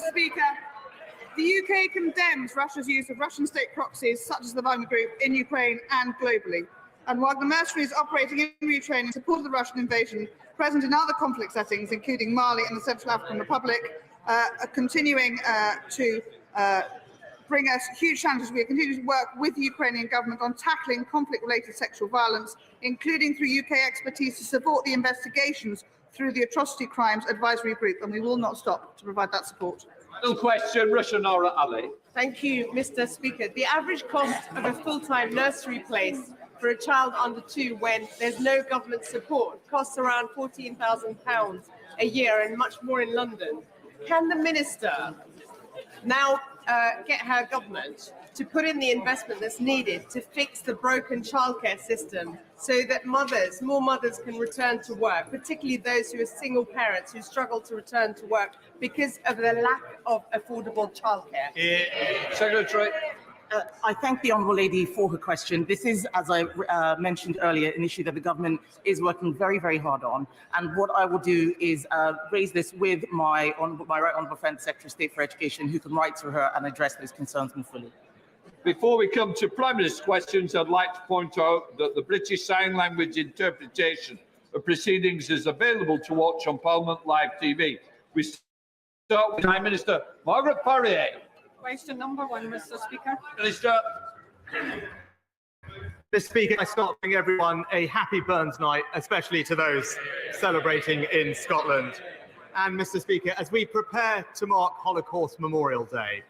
Speaker, the UK condemns Russia's use of Russian state proxies such as the Wagner Group in Ukraine and globally. And Wagner mercenaries operating in Ukraine in support of the Russian invasion, present in other conflict settings, including Mali and the Central African Republic, are continuing to bring us huge challenges. We are continuing to work with the Ukrainian government on tackling conflict-related sexual violence, including through UK expertise to support the investigations through the Atrocity Crimes Advisory Group, and we will not stop to provide that support. Final question, Rushanora Ali. Thank you, Mr. Speaker. The average cost of a full-time nursery place for a child under 2 when there's no government support costs around £14,000 a year, and much more in London. Can the Minister now get her government to put in the investment that's needed to fix the broken childcare system so that more mothers can return to work, particularly those who are single parents who struggle to return to work because of the lack of affordable childcare? Secretary. I thank the Honourable Lady for her question. This is, as I mentioned earlier, an issue that the government is working very, very hard on. And what I will do is raise this with my right honourable friend, Secretary of State for Education, who can write to her and address those concerns more fully. Before we come to Prime Minister's questions, I'd like to point out that the British Sign Language interpretation of proceedings is available to watch on Parliament Live TV. We start with Prime Minister Margaret Parrier. Question number 1, Mr. Speaker. Minister. Mr. Speaker, I start wishing everyone a happy Burns night, especially to those celebrating in Scotland. And Mr. Speaker, as we prepare to mark Holocaust Memorial Day,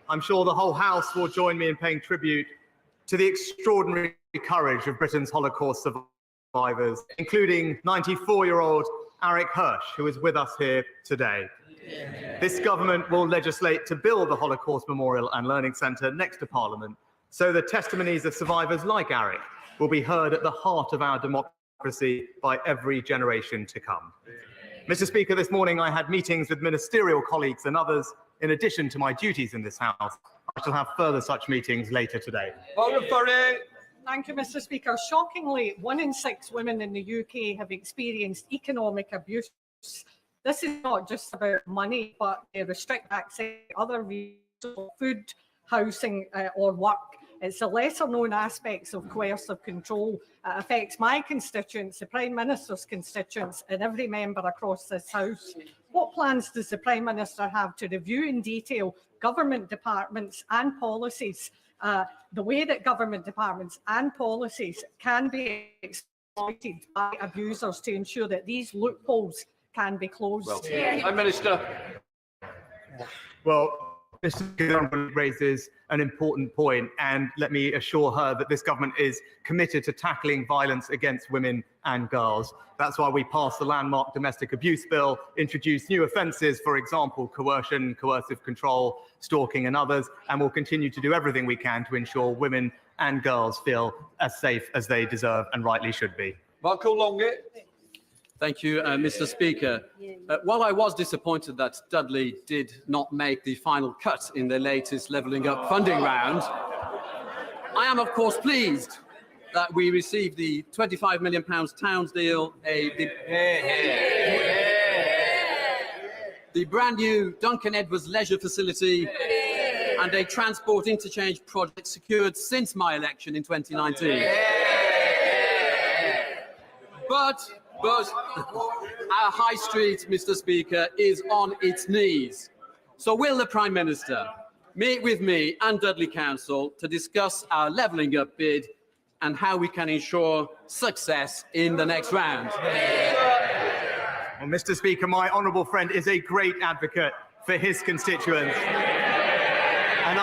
I'm sure the whole House will join me in paying tribute to the extraordinary courage of Britain's Holocaust survivors, including 94-year-old Eric Hirsch, who is with us here today. This government will legislate to build the Holocaust Memorial and Learning Centre next to Parliament, so the testimonies of survivors like Eric will be heard at the heart of our democracy by every generation to come. Mr. Speaker, this morning I had meetings with ministerial colleagues and others in addition to my duties in this House. I shall have further such meetings later today. Thank you, Mr. Speaker. Shockingly, 1 in 6 women in the UK have experienced economic abuse. This is not just about money, but they restrict access to other resources, food, housing or work. It's the lesser-known aspects of coercive control. It affects my constituents, the Prime Minister's constituents, and every member across this House. What plans does the Prime Minister have to review in detail government departments and policies, the way that government departments and policies can be exploited by abusers to ensure that these loopholes can be closed? Well, Prime Minister. Well, Mr. Speaker raises an important point, and let me assure her that this government is committed to tackling violence against women and girls. That's why we passed the landmark domestic abuse bill, introduced new offences, for example, coercion, coercive control, stalking and others, and we'll continue to do everything we can to ensure women and girls feel as safe as they deserve and rightly should be. Marco Longe. Thank you, Mr. Speaker. While I was disappointed that Dudley did not make the final cut in the latest Levelling Up funding round, I am, of course, pleased that we received the £25 million Towns deal, the brand new Duncan Edwards leisure facility, and a transport interchange project secured since my election in 2019. But our high street, Mr. Speaker, is on its knees. So will the Prime Minister meet with me and Dudley Council to discuss our levelling up bid and how we can ensure success in the next round? Well, Mr. Speaker, my honourable friend is a great advocate for his constituents. And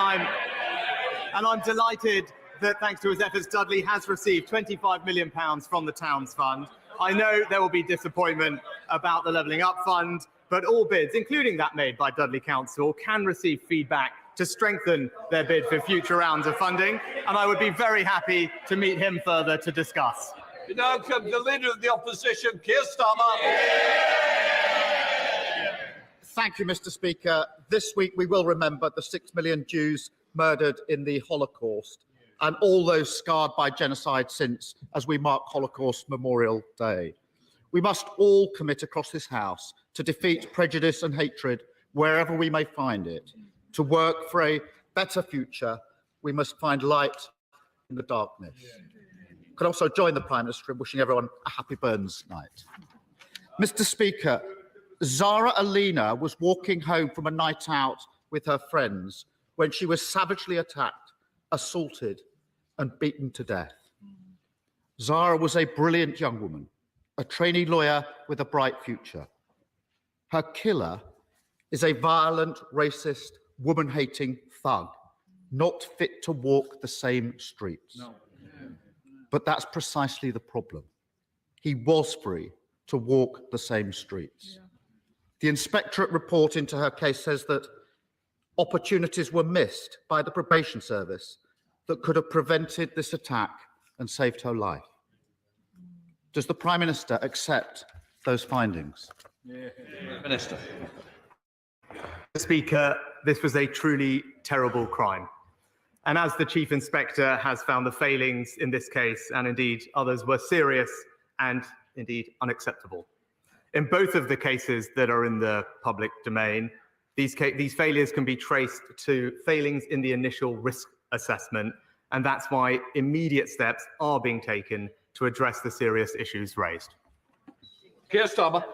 I'm delighted that, thanks to his efforts, Dudley has received £25 million from the Towns Fund. I know there will be disappointment about the Levelling Up Fund, but all bids, including that made by Dudley Council, can receive feedback to strengthen their bid for future rounds of funding, and I would be very happy to meet him further to discuss. We now come to the Leader of the Opposition, Keir Starmer. Thank you, Mr. Speaker. This week we will remember the 6 million Jews murdered in the Holocaust and all those scarred by genocide since, as we mark Holocaust Memorial Day. We must all commit across this House to defeat prejudice and hatred wherever we may find it. To work for a better future, we must find light in the darkness. Could also join the Prime Minister in wishing everyone a happy Burns night. Mr. Speaker, Zara Alina was walking home from a night out with her friends when she was savagely attacked, assaulted and beaten to death. Zara was a brilliant young woman, a trainee lawyer with a bright future. Her killer is a violent, racist, woman-hating thug, not fit to walk the same streets. No. But that's precisely the problem. He was free to walk the same streets. Yeah. The inspectorate report into her case says that opportunities were missed by the probation service that could have prevented this attack and saved her life. Does the Prime Minister accept those findings? Yeah. Minister. Speaker, this was a truly terrible crime. And as the Chief Inspector has found, the failings in this case, and indeed others, were serious and indeed unacceptable. In both of the cases that are in the public domain, these failures can be traced to failings in the initial risk assessment, and that's why immediate steps are being taken to address the serious issues raised. Keir Starmer.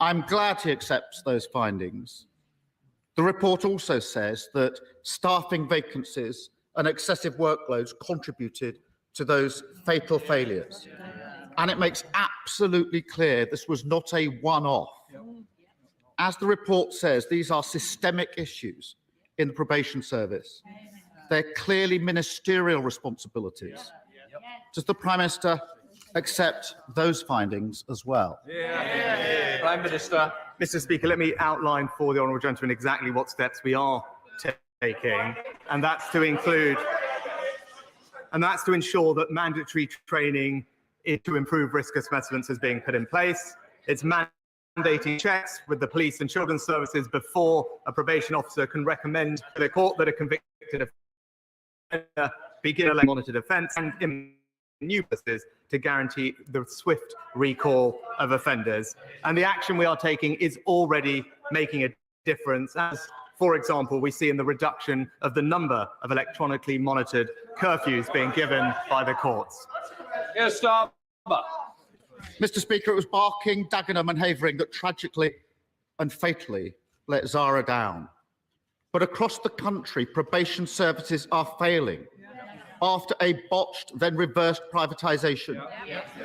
I'm glad he accepts those findings. The report also says that staffing vacancies and excessive workloads contributed to those fatal failures. And it makes absolutely clear this was not a one-off. As the report says, these are systemic issues in the probation service. They're clearly ministerial responsibilities. Does the Prime Minister accept those findings as well? Prime Minister. Mr. Speaker, let me outline for the honourable gentleman exactly what steps we are taking, and that's to ensure that mandatory training to improve risk assessments is being put in place. It's mandating checks with the police and children's services before a probation officer can recommend to the court that a convicted offender begin a monitored offence, and in new places to guarantee the swift recall of offenders. And the action we are taking is already making a difference, as, for example, we see in the reduction of the number of electronically monitored curfews being given by the courts. Yes, Starmer. Mr. Speaker, it was Barking, Dagenham and Havering that tragically and fatally let Zara down. But across the country, probation services are failing. After a botched, then reversed privatisation,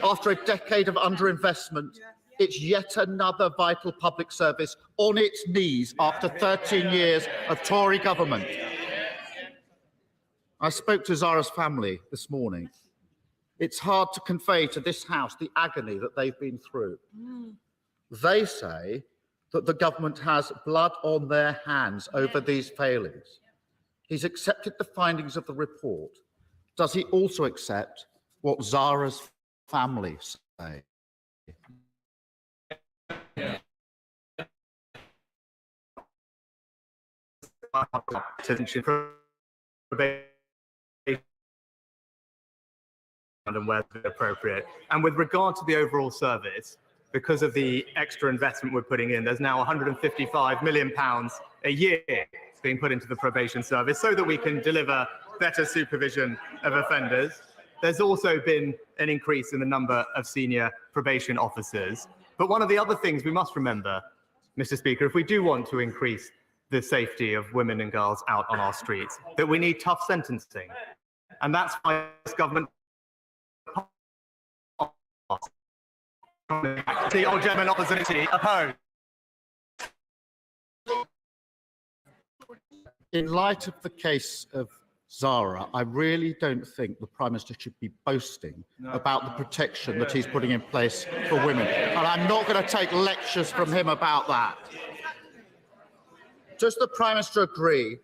after a decade of underinvestment, it's yet another vital public service on its knees after 13 years of Tory government. I spoke to Zara's family this morning. It's hard to convey to this House the agony that they've been through. They say that the government has blood on their hands over these failings. He's accepted the findings of the report. Does he also accept what Zara's family say? And where appropriate. And with regard to the overall service, because of the extra investment we're putting in, there's now £155 million a year being put into the probation service so that we can deliver better supervision of offenders. There's also been an increase in the number of senior probation officers. But one of the other things we must remember, Mr. Speaker, if we do want to increase the safety of women and girls out on our streets, that we need tough sentencing. And that's why this government the old German opposition opposed. In light of the case of Zara, I really don't think the Prime Minister should be boasting about the protection that he's putting in place for women. And I'm not going to take lectures from him about that. Does the Prime Minister agree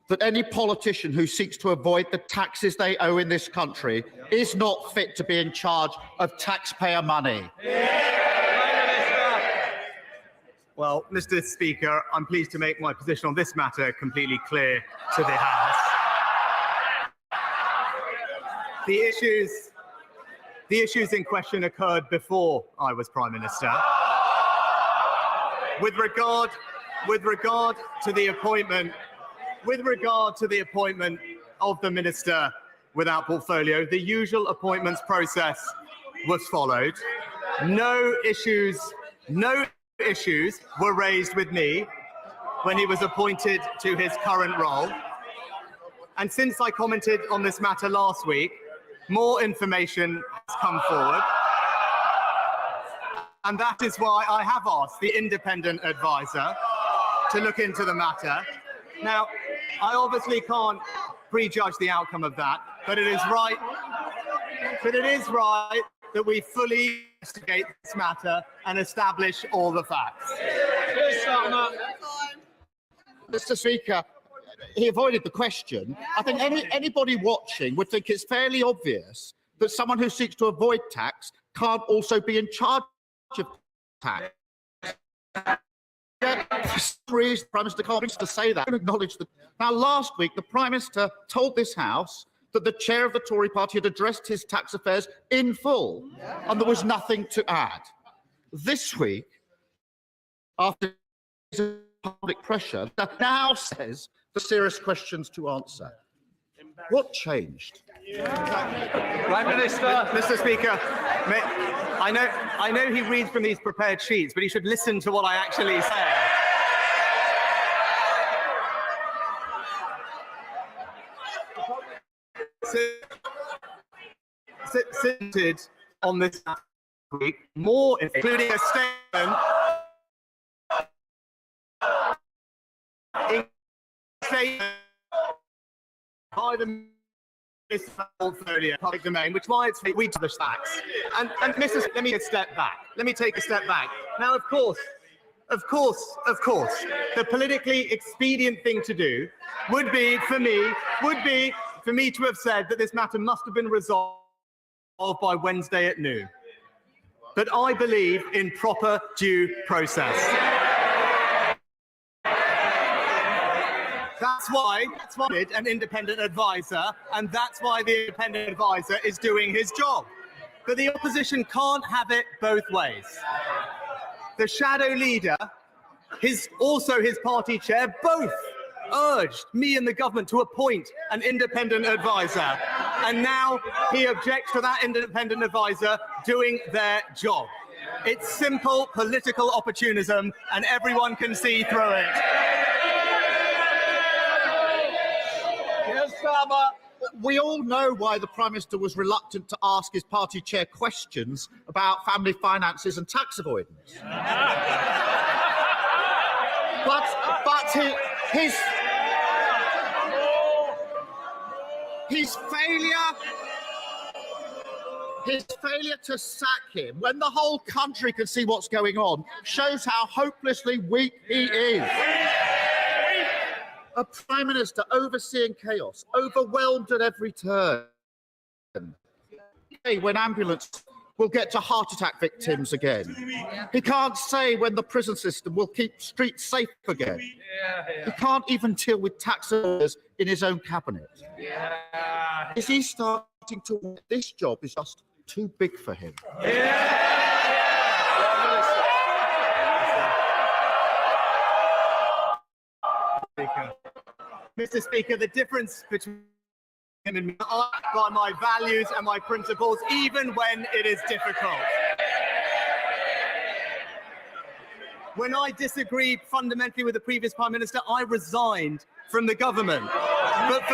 that any politician who seeks to avoid the taxes they owe in this country is not fit to be in charge of taxpayer money? Well, Mr. Speaker, I'm pleased to make my position on this matter completely clear to the House. The issues in question occurred before I was Prime Minister. With regard with regard to the appointment of the Minister without portfolio, the usual appointments process was followed. No issues were raised with me when he was appointed to his current role. And since I commented on this matter last week, more information has come forward. And that is why I have asked the independent advisor to look into the matter. Now, I obviously can't prejudge the outcome of that, but it is right that we fully investigate this matter and establish all the facts. Mr. Speaker, he avoided the question. I think anybody watching would think it's fairly obvious that someone who seeks to avoid tax can't also be in charge of tax. The Prime Minister can't to say that. Acknowledge that. Now, last week, the Prime Minister told this House that the chair of the Tory party had addressed his tax affairs in full, and there was nothing to add. This week, after public pressure, the House says the serious questions to answer. What changed? Prime Minister. Mr. Speaker, I know he reads from these prepared sheets, but he should listen to what I actually say. Seated on this week, more, including a statement by the portfolio public domain, which why it's we publish facts. And Mrs. Let me step back. Let me take a step back. Now, of course, the politically expedient thing to do would be for me to have said that this matter must have been resolved by Wednesday at noon. But I believe in proper due process. That's why I did an independent advisor, and that's why the independent advisor is doing his job. But the opposition can't have it both ways. The shadow leader, also his party chair, both urged me and the government to appoint an independent advisor. And now he objects to that independent advisor doing their job. It's simple political opportunism, and everyone can see through it. We all know why the Prime Minister was reluctant to ask his party chair questions about family finances and tax avoidance. But his failure to sack him when the whole country can see what's going on shows how hopelessly weak he is. A Prime Minister overseeing chaos, overwhelmed at every turn. When ambulance will get to heart attack victims again. He can't say when the prison system will keep streets safe again. He can't even deal with tax orders in his own cabinet. Is he starting to... This job is just too big for him. Mr. Speaker, the difference between him and me are by my values and my principles, even when it is difficult. When I disagreed fundamentally with the previous Prime Minister, I resigned from the government. But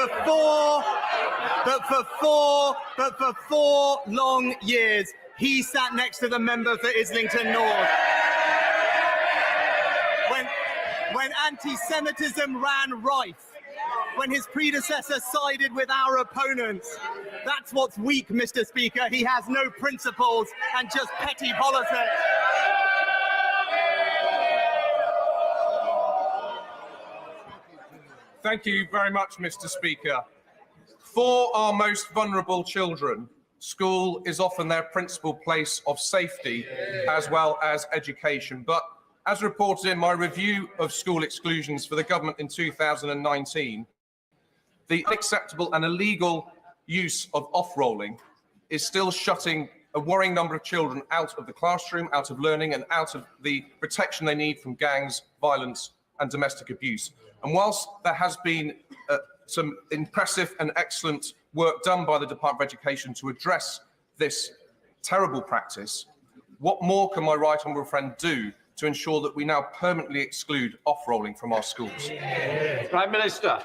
for four long years, he sat next to the member for Islington North. When anti-Semitism ran rife, when his predecessor sided with our opponents. That's what's weak, Mr. Speaker. He has no principles and just petty politics. Thank you very much, Mr. Speaker. For our most vulnerable children, school is often their principal place of safety as well as education. But as reported in my review of school exclusions for the government in 2019, the unacceptable and illegal use of off-rolling is still shutting a worrying number of children out of the classroom, out of learning, and out of the protection they need from gangs, violence, and domestic abuse. And whilst there has been some impressive and excellent work done by the Department of Education to address this terrible practice, what more can my right honourable friend do to ensure that we now permanently exclude off-rolling from our schools? Prime Minister.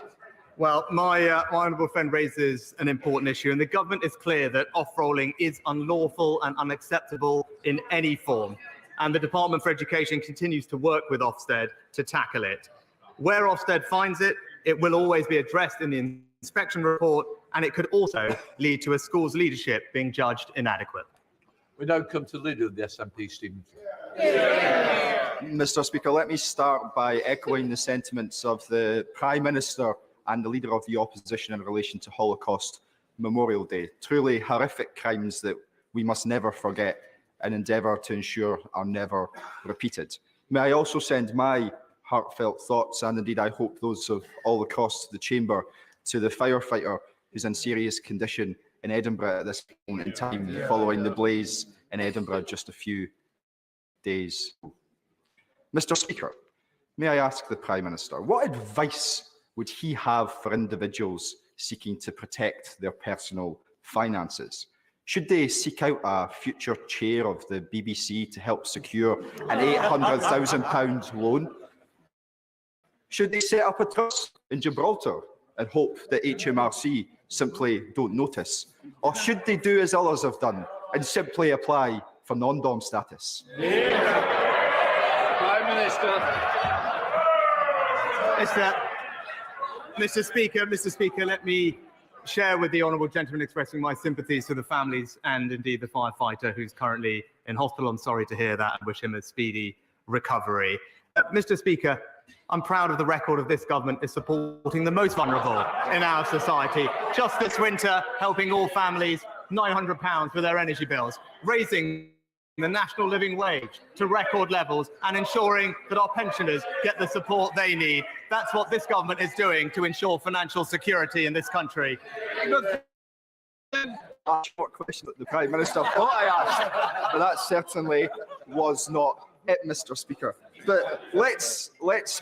Well, my honourable friend raises an important issue, and the government is clear that off-rolling is unlawful and unacceptable in any form. And the Department for Education continues to work with Ofsted to tackle it. Where Ofsted finds it, it will always be addressed in the inspection report, and it could also lead to a school's leadership being judged inadequate. We now come to Leader of the SNP, Stephen. Mr. Speaker, let me start by echoing the sentiments of the Prime Minister and the Leader of the Opposition in relation to Holocaust Memorial Day. Truly horrific crimes that we must never forget and endeavour to ensure are never repeated. May I also send my heartfelt thoughts, and indeed I hope those of all across the chamber, to the firefighter who's in serious condition in Edinburgh at this moment in time following the blaze in Edinburgh just a few days. Mr. Speaker, may I ask the Prime Minister, what advice would he have for individuals seeking to protect their personal finances? Should they seek out a future chair of the BBC to help secure an £800,000 loan? Should they set up a trust in Gibraltar and hope that HMRC simply don't notice? Or should they do as others have done and simply apply for non-dom status? Prime Minister. Mr. Speaker, let me share with the honourable gentleman expressing my sympathies to the families and indeed the firefighter who's currently in hospital. I'm sorry to hear that and wish him a speedy recovery. Mr. Speaker, I'm proud of the record of this government is supporting the most vulnerable in our society. Just this winter, helping all families £900 for their energy bills, raising the national living wage to record levels and ensuring that our pensioners get the support they need. That's what this government is doing to ensure financial security in this country. What question that the Prime Minister thought I asked, but that certainly was not it, Mr. Speaker. But let's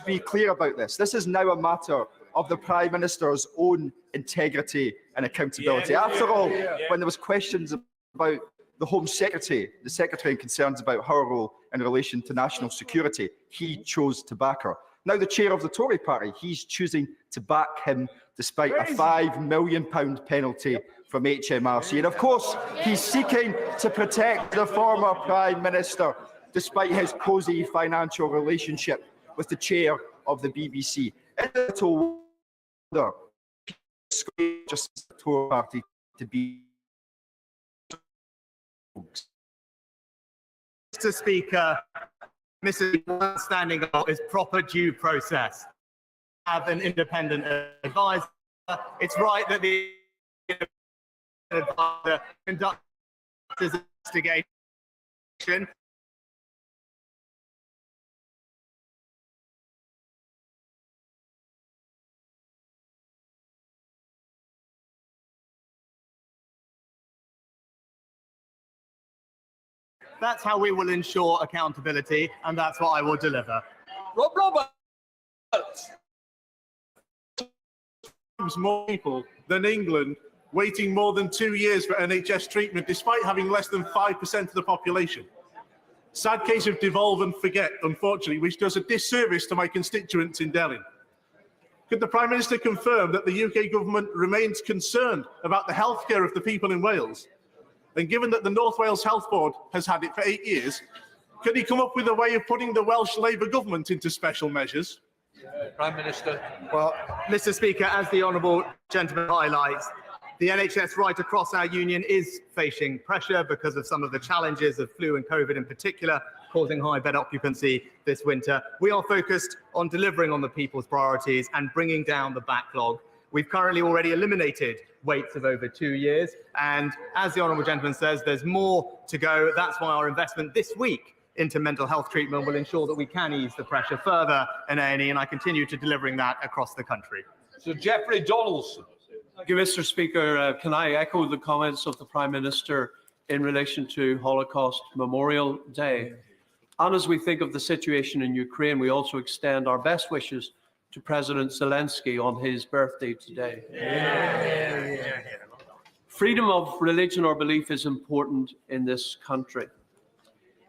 be clear about this. This is now a matter of the Prime Minister's own integrity and accountability. After all, when there was questions about the Home Secretary, the Secretary, and concerns about her role in relation to national security, he chose to back her. Now the chair of the Tory party, he's choosing to back him despite a £5 million penalty from HMRC. And of course, he's seeking to protect the former Prime Minister despite his cosy financial relationship with the chair of the BBC. It's a little wonder just the Tory party to be. Mr. Speaker, Mr. standing up is proper due process. Have an independent advisor. It's right that the advisor conducts his investigation. That's how we will ensure accountability, and that's what I will deliver. Rob Roberts. More people than England waiting more than 2 years for NHS treatment, despite having less than 5% of the population. Sad case of devolve and forget, unfortunately, which does a disservice to my constituents in Delhi. Could the Prime Minister confirm that the UK government remains concerned about the healthcare of the people in Wales? And given that the North Wales Health Board has had it for 8 years, could he come up with a way of putting the Welsh Labour government into special measures? Prime Minister. Well, Mr. Speaker, as the honourable gentleman highlights, the NHS right across our union is facing pressure because of some of the challenges of flu and COVID in particular, causing high bed occupancy this winter. We are focused on delivering on the people's priorities and bringing down the backlog. We've currently already eliminated waits of over 2 years. And as the honourable gentleman says, there's more to go. That's why our investment this week into mental health treatment will ensure that we can ease the pressure further in A&E, and I continue to delivering that across the country. So Geoffrey Donaldson. Thank you, Mr. Speaker. Can I echo the comments of the Prime Minister in relation to Holocaust Memorial Day? And as we think of the situation in Ukraine, we also extend our best wishes to President Zelensky on his birthday today. Freedom of religion or belief is important in this country.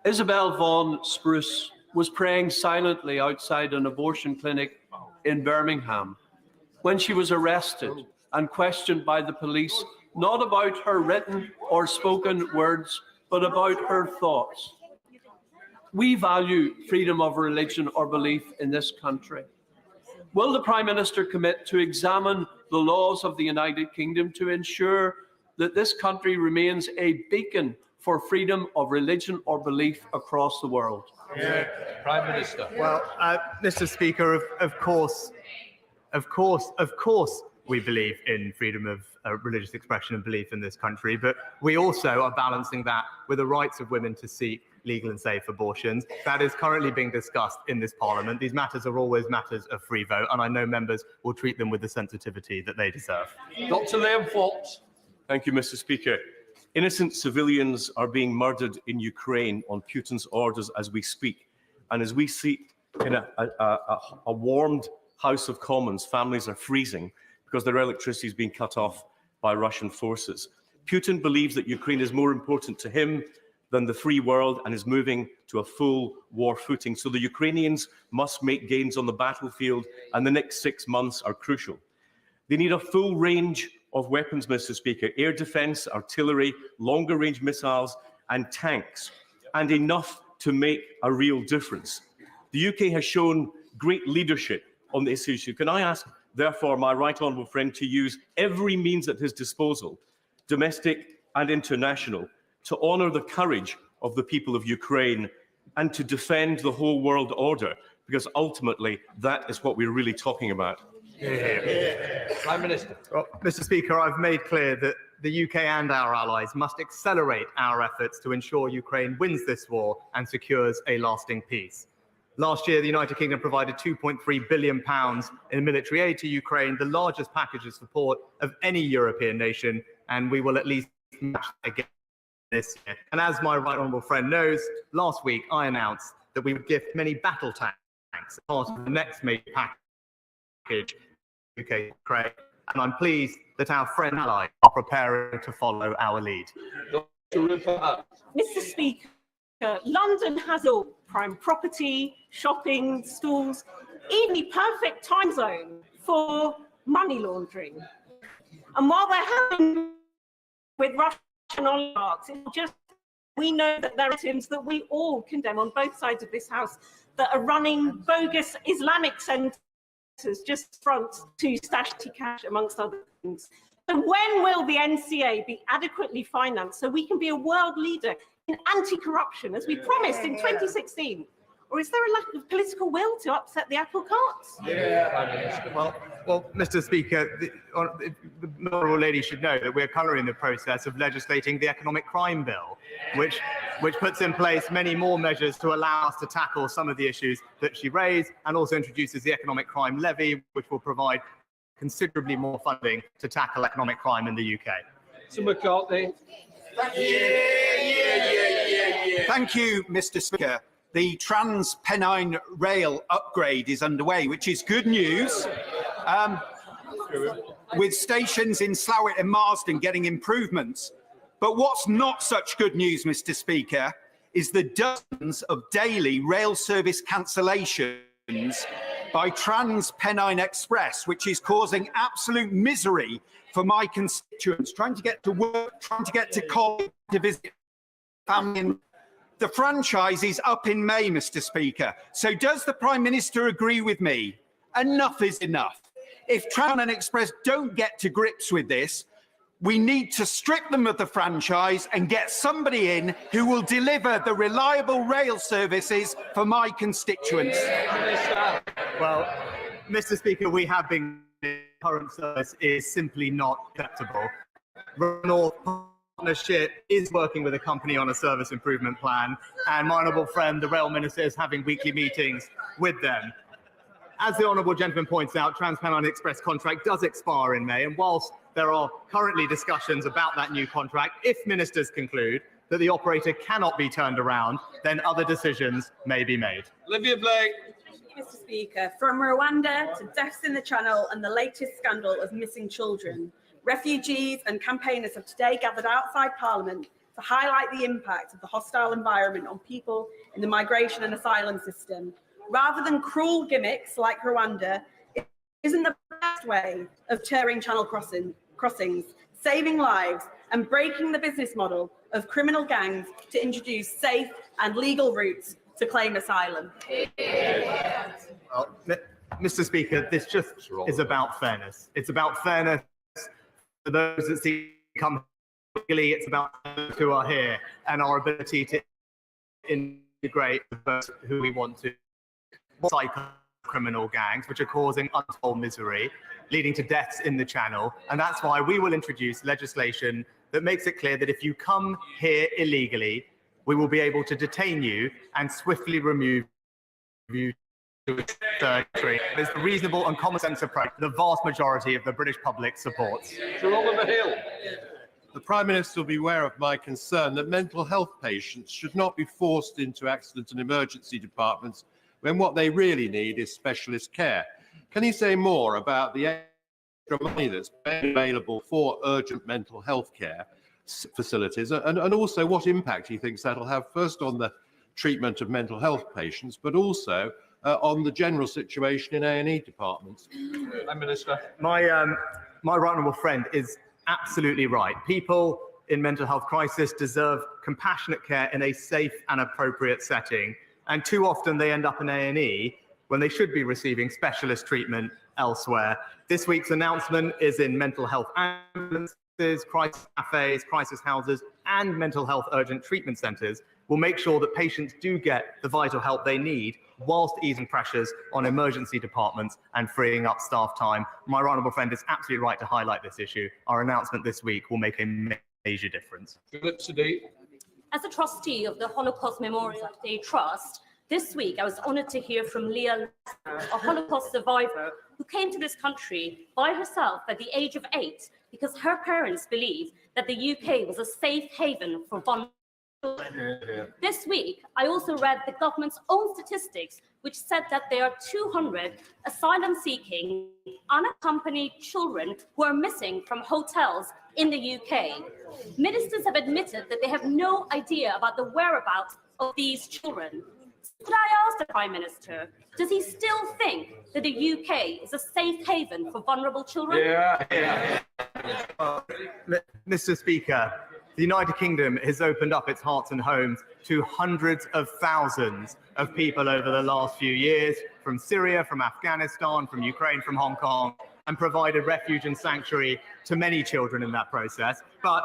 Isabel von Spruce was praying silently outside an abortion clinic in Birmingham when she was arrested and questioned by the police, not about her written or spoken words, but about her thoughts. We value freedom of religion or belief in this country. Will the Prime Minister commit to examine the laws of the United Kingdom to ensure that this country remains a beacon for freedom of religion or belief across the world? Prime Minister. Well, Mr. Speaker, of course, we believe in freedom of religious expression and belief in this country, but we also are balancing that with the rights of women to seek legal and safe abortions. That is currently being discussed in this Parliament. These matters are always matters of free vote, and I know members will treat them with the sensitivity that they deserve. Dr. Liam Fox. Thank you, Mr. Speaker. Innocent civilians are being murdered in Ukraine on Putin's orders as we speak. And as we see in a warmed House of Commons, families are freezing because their electricity is being cut off by Russian forces. Putin believes that Ukraine is more important to him than the free world and is moving to a full war footing. So the Ukrainians must make gains on the battlefield, and the next 6 months are crucial. They need a full range of weapons, Mr. Speaker, air defence, artillery, longer range missiles and tanks, and enough to make a real difference. The UK has shown great leadership on this issue. Can I ask, therefore, my right honourable friend to use every means at his disposal, domestic and international, to honour the courage of the people of Ukraine and to defend the whole world order, because ultimately that is what we're really talking about. Prime Minister. Well, Mr. Speaker, I've made clear that the UK and our allies must accelerate our efforts to ensure Ukraine wins this war and secures a lasting peace. Last year, the United Kingdom provided £2.3 billion in military aid to Ukraine, the largest package of support of any European nation, and we will at least match again this year. And as my right honourable friend knows, last week I announced that we would gift many battle tanks as part of the next major package UK Ukraine, and I'm pleased that our friend and allies are preparing to follow our lead. Mr. Speaker, London has all prime property, shopping, schools, even the perfect time zone for money laundering. And while they're having with Russian oligarchs, it's just we know that there are items that we all condemn on both sides of this House that are running bogus Islamic centres just front to stash cash, amongst other things. So when will the NCA be adequately financed so we can be a world leader in anti-corruption, as we promised in 2016? Or is there a lack of political will to upset the apple cart? Well, Mr. Speaker, the honourable lady should know that we're currently in the process of legislating the Economic Crime Bill, which puts in place many more measures to allow us to tackle some of the issues that she raised, and also introduces the Economic Crime Levy, which will provide considerably more funding to tackle economic crime in the UK. Mr. McCartney. Thank you, Mr. Speaker. The Trans-Pennine Rail upgrade is underway, which is good news, with stations in Slough and Marsden getting improvements. But what's not such good news, Mr. Speaker, is the dozens of daily rail service cancellations by Trans-Pennine Express, which is causing absolute misery for my constituents, trying to get to work, trying to get to college, to visit family. The franchise is up in May, Mr. Speaker. So does the Prime Minister agree with me? Enough is enough. If Trans-Pennine Express don't get to grips with this, we need to strip them of the franchise and get somebody in who will deliver the reliable rail services for my constituents. Well, Mr. Speaker, we have been, the current service is simply not acceptable. North Partnership is working with a company on a service improvement plan, and my honourable friend, the Rail Minister, is having weekly meetings with them. As the honourable gentleman points out, Trans-Pennine Express contract does expire in May, and whilst there are currently discussions about that new contract, if ministers conclude that the operator cannot be turned around, then other decisions may be made. Olivia Blake. Mr. Speaker, from Rwanda to deaths in the Channel and the latest scandal of missing children, refugees and campaigners have today gathered outside Parliament to highlight the impact of the hostile environment on people in the migration and asylum system. Rather than cruel gimmicks like Rwanda, it isn't the best way of tearing Channel crossings, saving lives and breaking the business model of criminal gangs to introduce safe and legal routes to claim asylum. Well, Mr. Speaker, this just is about fairness. It's about fairness for those that seek to come legally. It's about those who are here and our ability to integrate those who we want to. Cycle criminal gangs, which are causing untold misery, leading to deaths in the Channel. And that's why we will introduce legislation that makes it clear that if you come here illegally, we will be able to detain you and swiftly remove you to a third country. It's a reasonable and common sense approach the vast majority of the British public supports. Sir Oliver Hill. The Prime Minister will be aware of my concern that mental health patients should not be forced into accident and emergency departments when what they really need is specialist care. Can he say more about the extra money that's available for urgent mental health care facilities, and also what impact he thinks that'll have, first on the treatment of mental health patients, but also on the general situation in A&E departments? Prime Minister. My right honourable friend is absolutely right. People in mental health crisis deserve compassionate care in a safe and appropriate setting. And too often they end up in A&E when they should be receiving specialist treatment elsewhere. This week's announcement is in mental health ambulances, crisis cafes, crisis houses, and mental health urgent treatment centres. Will make sure that patients do get the vital help they need whilst easing pressures on emergency departments and freeing up staff time. My right honourable friend is absolutely right to highlight this issue. Our announcement this week will make a major difference. Philip Siddiq. As a trustee of the Holocaust Memorial Day Trust, this week I was honoured to hear from Leah Lesnar, a Holocaust survivor who came to this country by herself at the age of 8 because her parents believed that the UK was a safe haven for vulnerable children. This week, I also read the government's own statistics, which said that there are 200 asylum-seeking, unaccompanied children who are missing from hotels in the UK. Ministers have admitted that they have no idea about the whereabouts of these children. Could I ask the Prime Minister, does he still think that the UK is a safe haven for vulnerable children? Mr. Speaker, the United Kingdom has opened up its hearts and homes to hundreds of thousands of people over the last few years, from Syria, from Afghanistan, from Ukraine, from Hong Kong, and provided refuge and sanctuary to many children in that process. But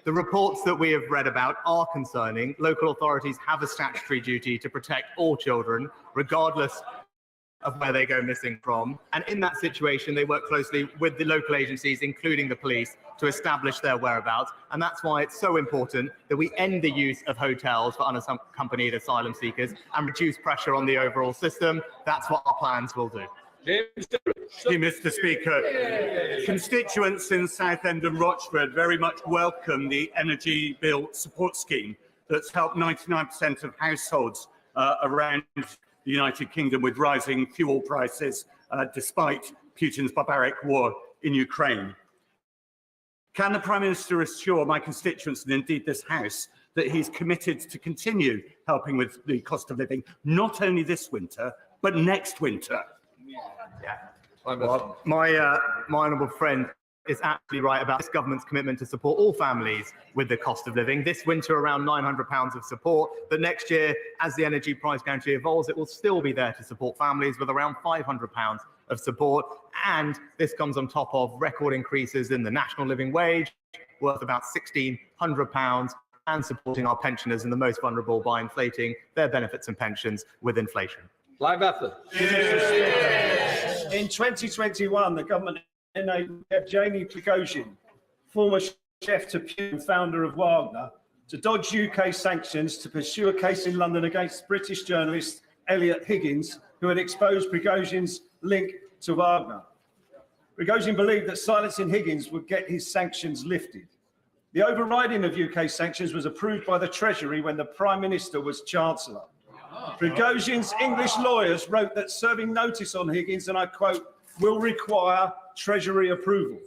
the reports that we have read about are concerning. Local authorities have a statutory duty to protect all children, regardless of where they go missing from. And in that situation, they work closely with the local agencies, including the police, to establish their whereabouts. And that's why it's so important that we end the use of hotels for unaccompanied asylum seekers and reduce pressure on the overall system. That's what our plans will do. Thank you, Mr. Speaker. Constituents in Southend and Rochford very much welcome the energy bill support scheme that's helped 99% of households around the United Kingdom with rising fuel prices, despite Putin's barbaric war in Ukraine. Can the Prime Minister assure my constituents, and indeed this House, that he's committed to continue helping with the cost of living, not only this winter, but next winter? Well, my honourable friend is absolutely right about this government's commitment to support all families with the cost of living. This winter, around £900 of support, but next year, as the energy price guarantee evolves, it will still be there to support families with around £500 of support. And this comes on top of record increases in the national living wage, worth about £1,600, and supporting our pensioners and the most vulnerable by inflating their benefits and pensions with inflation. Live effort. In 2021, the government enabled Jamie Prigozhin, former chef to Putin, founder of Wagner, to dodge UK sanctions to pursue a case in London against British journalist Elliot Higgins, who had exposed Prigozhin's link to Wagner. Prigozhin believed that silencing Higgins would get his sanctions lifted. The overriding of UK sanctions was approved by the Treasury when the Prime Minister was Chancellor. Prigozhin's English lawyers wrote that serving notice on Higgins, and I quote, will require Treasury approval.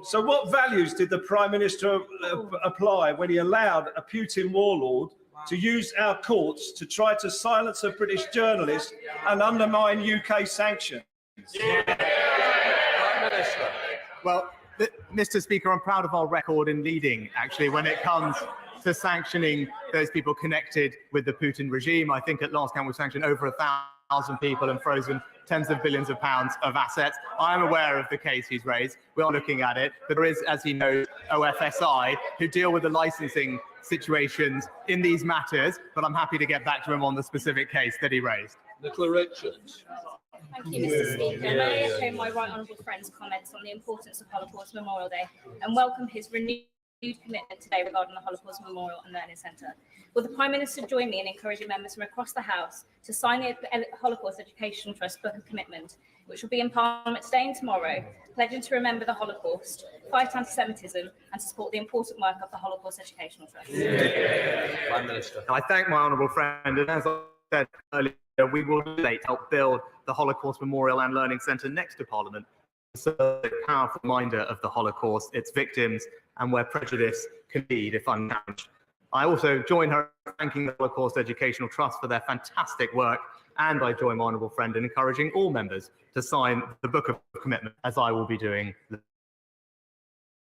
So what values did the Prime Minister apply when he allowed a Putin warlord to use our courts to try to silence a British journalist and undermine UK sanctions? Well, Mr. Speaker, I'm proud of our record in leading, actually, when it comes to sanctioning those people connected with the Putin regime. I think at last count we've sanctioned over 1,000 people and frozen tens of billions of pounds of assets. I am aware of the case he's raised. We are looking at it. But there is, as he knows, OFSI, who deal with the licensing situations in these matters. But I'm happy to get back to him on the specific case that he raised. Nicola Richards. Thank you, Mr. Speaker. May I echo my right honourable friend's comments on the importance of Holocaust Memorial Day and welcome his renewed commitment today regarding the Holocaust Memorial and Learning Centre. Will the Prime Minister join me in encouraging members from across the House to sign the Holocaust Educational Trust Book of Commitment, which will be in Parliament today and tomorrow, pledging to remember the Holocaust, fight anti-Semitism and to support the important work of the Holocaust Educational Trust? Prime Minister. I thank my honourable friend, and as I said earlier, we will help build the Holocaust Memorial and Learning Centre next to Parliament. So a powerful reminder of the Holocaust, its victims, and where prejudice can lead if unchallenged. I also join her in thanking the Holocaust Educational Trust for their fantastic work, and I join my honourable friend in encouraging all members to sign the Book of Commitment, as I will be doing.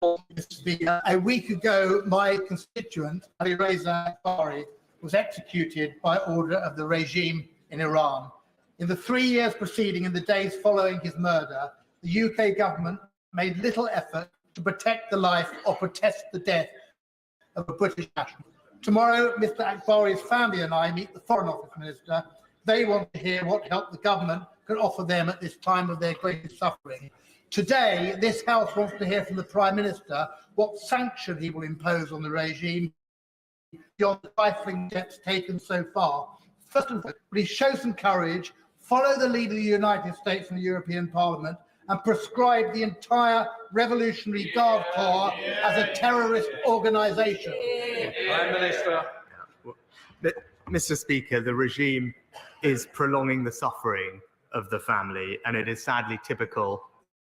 Mr. Speaker, a week ago, my constituent, Ali Reza Akbari, was executed by order of the regime in Iran. In the 3 years preceding and the days following his murder, the UK government made little effort to protect the life or protest the death of a British national. Tomorrow, Mr. Akbari's family and I meet the Foreign Office Minister. They want to hear what help the government can offer them at this time of their greatest suffering. Today, this House wants to hear from the Prime Minister what sanction he will impose on the regime beyond the trifling steps taken so far. First of all, will he show some courage, follow the lead of the United States and the European Parliament, and prescribe the entire Revolutionary Guard Corps as a terrorist organisation? Prime Minister. Mr. Speaker, the regime is prolonging the suffering of the family, and it is sadly typical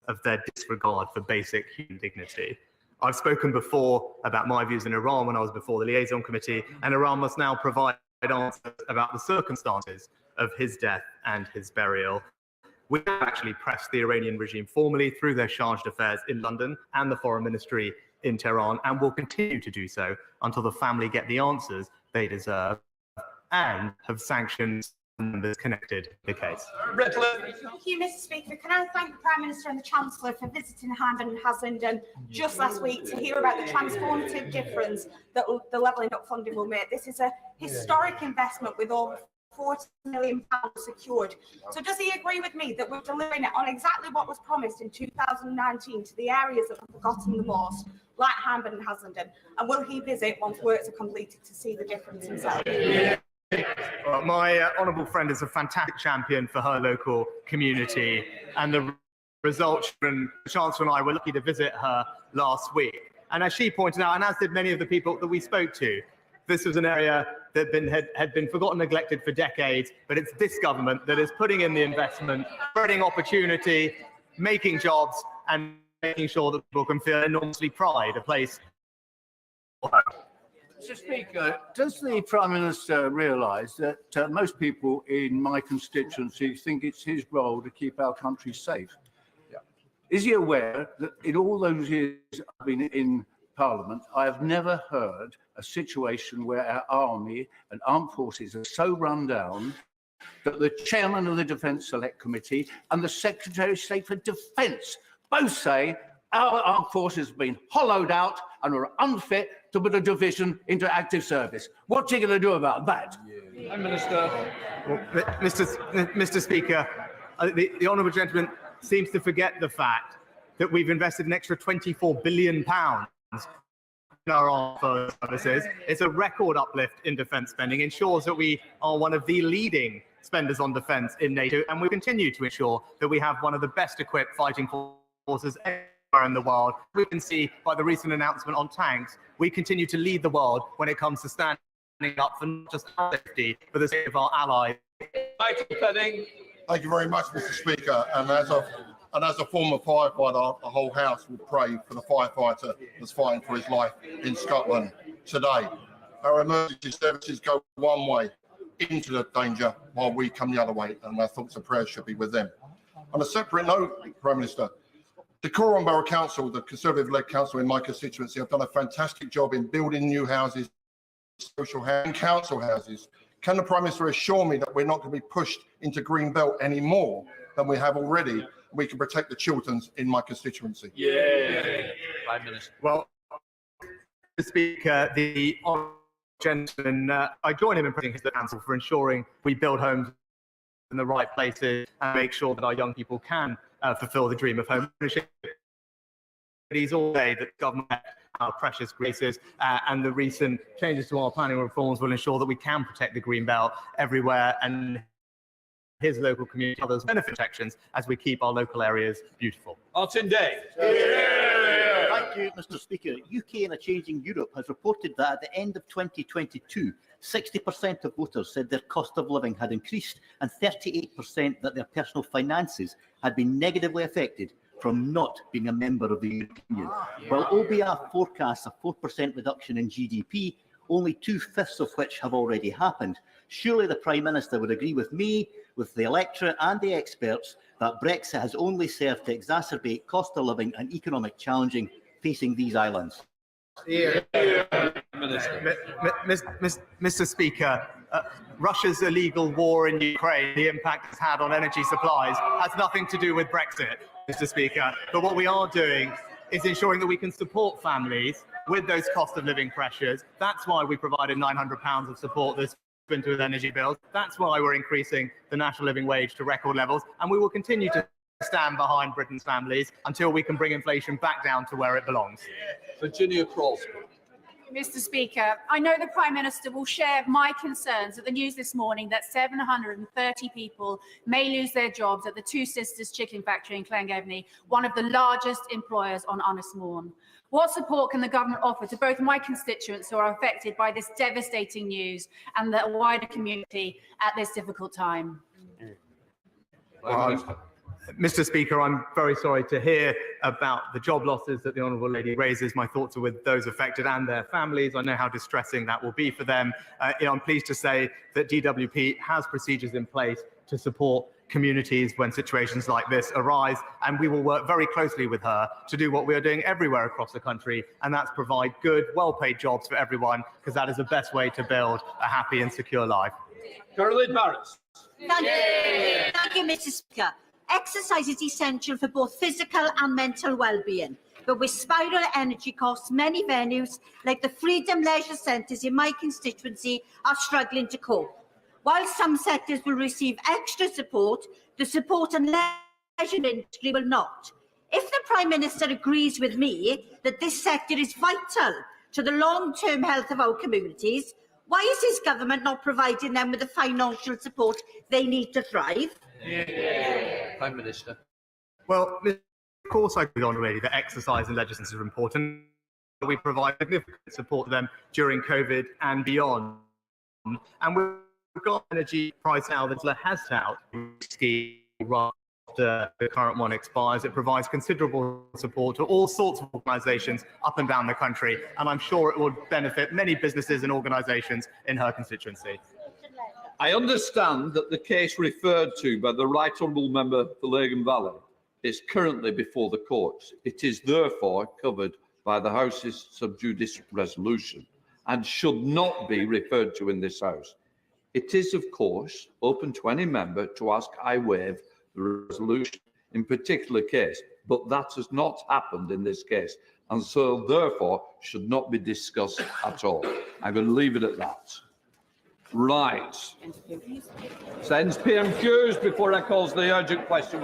of their disregard for basic human dignity. I've spoken before about my views in Iran when I was before the Liaison Committee, and Iran must now provide answers about the circumstances of his death and his burial. We have actually pressed the Iranian regime formally through their chargé d'affaires in London and the Foreign Ministry in Tehran, and will continue to do so until the family get the answers they deserve and have sanctions members connected to the case. Thank you, Mr. Speaker. Can I thank the Prime Minister and the Chancellor for visiting Hambden and Haslingden just last week to hear about the transformative difference that the Levelling Up funding will make. This is a historic investment with over £40 million secured. So does he agree with me that we're delivering it on exactly what was promised in 2019 to the areas that have forgotten the most, like Hambden and Haslingden? And will he visit once works are completed to see the difference himself? Well, my honourable friend is a fantastic champion for her local community, and the results, and the Chancellor and I were lucky to visit her last week. And as she pointed out, and as did many of the people that we spoke to, this was an area that had been forgotten, neglected for decades, but it's this government that is putting in the investment, spreading opportunity, making jobs, and making sure that people can feel enormously pride, a place. Mr. Speaker, does the Prime Minister realise that most people in my constituency think it's his role to keep our country safe? Yeah. Is he aware that in all those years I've been in Parliament, I have never heard a situation where our army and armed forces are so run down that the chairman of the Defence Select Committee and the Secretary of State for Defence both say our armed forces have been hollowed out and are unfit to put a division into active service. What's he going to do about that? Prime Minister. Well, Mr. Speaker, the honourable gentleman seems to forget the fact that we've invested an extra £24 billion in our armed services. It's a record uplift in defence spending, ensures that we are one of the leading spenders on defence in NATO, and we continue to ensure that we have one of the best equipped fighting forces in the world. We can see by the recent announcement on tanks, we continue to lead the world when it comes to standing up for not just our safety, but the safety of our allies. Michael Penning. Thank you very much, Mr. Speaker. And as a former firefighter, the whole House will pray for the firefighter that's fighting for his life in Scotland today. Our emergency services go one way into the danger while we come the other way, and our thoughts and prayers should be with them. On a separate note, Prime Minister, the Cornwall Borough Council, the Conservative-led council in my constituency, have done a fantastic job in building new houses, social housing, council houses. Can the Prime Minister assure me that we're not going to be pushed into Green Belt any more than we have already? We can protect the Chilterns in my constituency. Yeah. Prime Minister. Well, Mr. Speaker, the honourable gentleman, I join him in praising the council for ensuring we build homes in the right places and make sure that our young people can fulfil the dream of home ownership. He's all day that government, our precious graces, and the recent changes to our planning reforms will ensure that we can protect the green belt everywhere and his local community, others benefit protections as we keep our local areas beautiful. Martin Day. Thank you, Mr. Speaker. UK in a Changing Europe has reported that at the end of 2022, 60% of voters said their cost of living had increased and 38% that their personal finances had been negatively affected from not being a member of the European Union. While OBR forecasts a 4% reduction in GDP, only 2/5 of which have already happened. Surely the Prime Minister would agree with me, with the electorate and the experts, that Brexit has only served to exacerbate cost of living and economic challenging facing these islands. Mr. Speaker, Russia's illegal war in Ukraine, the impact it's had on energy supplies, has nothing to do with Brexit, Mr. Speaker. But what we are doing is ensuring that we can support families with those cost of living pressures. That's why we provided £900 of support this winter with energy bills. That's why we're increasing the national living wage to record levels. And we will continue to stand behind Britain's families until we can bring inflation back down to where it belongs. Virginia Cross. Mr. Speaker, I know the Prime Minister will share my concerns at the news this morning that 730 people may lose their jobs at the Two Sisters Chicken Factory in Llangefni, one of the largest employers on Ynys Môn. What support can the government offer to both my constituents who are affected by this devastating news and the wider community at this difficult time? Mr. Speaker, I'm very sorry to hear about the job losses that the Honourable Lady raises. My thoughts are with those affected and their families. I know how distressing that will be for them. I'm pleased to say that DWP has procedures in place to support communities when situations like this arise, and we will work very closely with her to do what we are doing everywhere across the country, and that's provide good, well-paid jobs for everyone, because that is the best way to build a happy and secure life. Caroline Barris. Thank you, Mr. Speaker. Exercise is essential for both physical and mental well-being, but with spiral energy costs, many venues like the Freedom Leisure Centres in my constituency are struggling to cope. While some sectors will receive extra support, the support and leisure industry will not. If the Prime Minister agrees with me that this sector is vital to the long-term health of our communities, why is his government not providing them with the financial support they need to thrive? Prime Minister. Well, of course, I agree, Honourable Lady, that exercise and legislation are important. We provide significant support to them during COVID and beyond. And we've got energy price now that has out scheme after the current one expires. It provides considerable support to all sorts of organisations up and down the country, and I'm sure it would benefit many businesses and organisations in her constituency. I understand that the case referred to by the Right Honourable Member for Lagan Valley is currently before the courts. It is therefore covered by the House's sub judice resolution and should not be referred to in this House. It is, of course, open to any member to ask I waive the resolution in particular case, but that has not happened in this case, and so therefore should not be discussed at all. I'm going to leave it at that. Right. Sends PMQs before I call the urgent question.